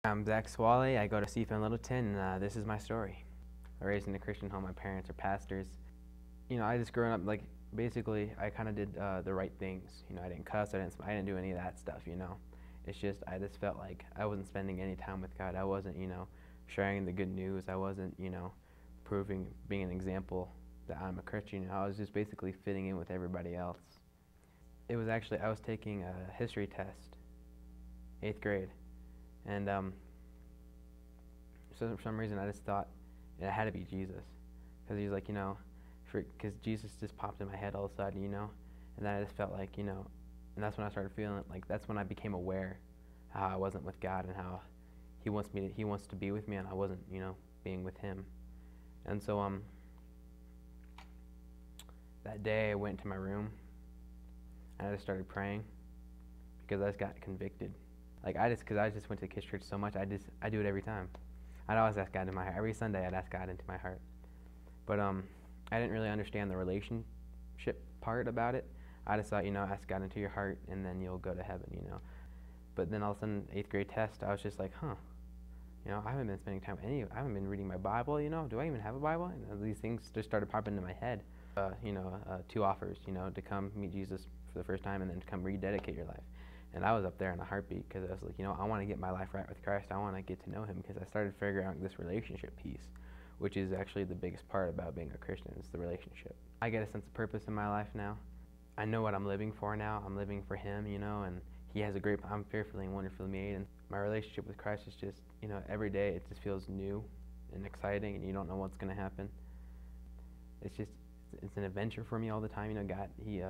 I'm Zach Swally. I go to CFM Littleton, and this is my story. I was raised in a Christian home. My parents are pastors. I just growing up, basically, I kind of did the right things. I didn't cuss. I didn't do any of that stuff. It's just I just felt like I wasn't spending any time with God. I wasn't, sharing the good news. I wasn't, being an example that I'm a Christian. I was just basically fitting in with everybody else. It was actually I was taking a history test, 8th grade. And so for some reason I just thought it had to be Jesus, because he's like, because Jesus just popped in my head all of a sudden, and then I just felt like, and that's when I started feeling like that's when I became aware how I wasn't with God and how He wants to be with me, and I wasn't, being with Him. And so that day I went to my room and I just started praying because I just got convicted. Because I just went to Kids Church so much, I do it every time. I'd always ask God into my heart. Every Sunday I'd ask God into my heart. But I didn't really understand the relationship part about it. I just thought, ask God into your heart and then you'll go to heaven, But then all of a sudden, 8th grade test, I was just like, I haven't been spending time with I haven't been reading my Bible, do I even have a Bible? And these things just started popping into my head. 2 offers, to come meet Jesus for the first time and then to come rededicate your life. And I was up there in a heartbeat because I was like, I want to get my life right with Christ. I want to get to know Him, because I started figuring out this relationship piece, which is actually the biggest part about being a Christian, is the relationship. I get a sense of purpose in my life now. I know what I'm living for now. I'm living for Him, and He has I'm fearfully and wonderfully made. And my relationship with Christ is just, every day it just feels new and exciting, and you don't know what's going to happen. It's an adventure for me all the time. God, He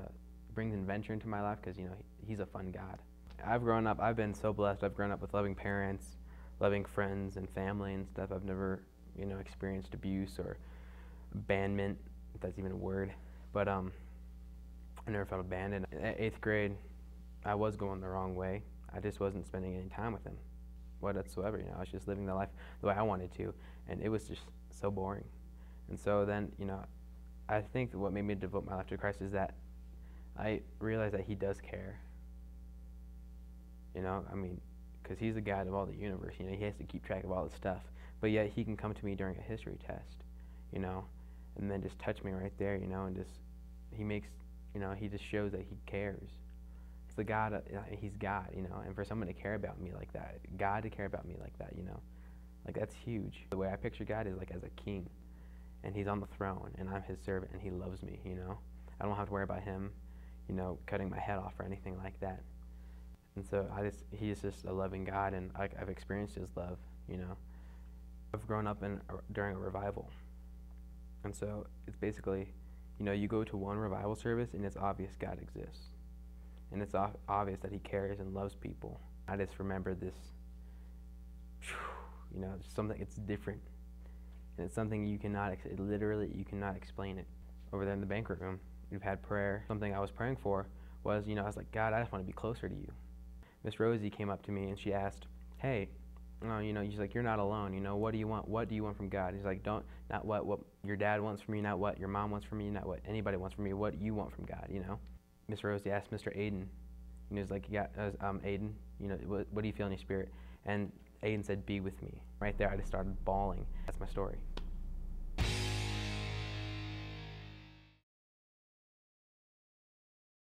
brings adventure into my life because, He's a fun God. I've been so blessed. I've grown up with loving parents, loving friends and family and stuff. I've never, experienced abuse or abandonment, if that's even a word. But I never felt abandoned. At 8th grade, I was going the wrong way. I just wasn't spending any time with Him whatsoever. I was just living the life the way I wanted to, and it was just so boring. And so then, I think that what made me devote my life to Christ is that I realized that He does care. Because He's the God of all the universe. He has to keep track of all this stuff. But yet He can come to me during a history test, and then just touch me right there, and just He just shows that He cares. It's the God. He's God, and for someone to care about me like that, God to care about me like that, that's huge. The way I picture God is like as a king, and He's on the throne, and I'm His servant, and He loves me. I don't have to worry about Him, cutting my head off or anything like that. And so He is just a loving God, and I've experienced His love, I've grown up during a revival. And so it's basically, you go to one revival service and it's obvious God exists. And it's obvious that He cares and loves people. I just remember this, something, it's different. And it's something you cannot explain it. Over there in the banquet room, we've had prayer. Something I was praying for was, I was like, God, I just want to be closer to You. Miss Rosie came up to me and she asked, hey, she's like, you're not alone. What do you want? What do you want from God? He's like, not what your dad wants from you, not what your mom wants from you, not what anybody wants from you. What do you want from God? Miss Rosie asked Mr. Aiden. He was like, yeah, Aiden, what do you feel in your spirit? And Aiden said, be with me. Right there, I just started bawling. That's my story.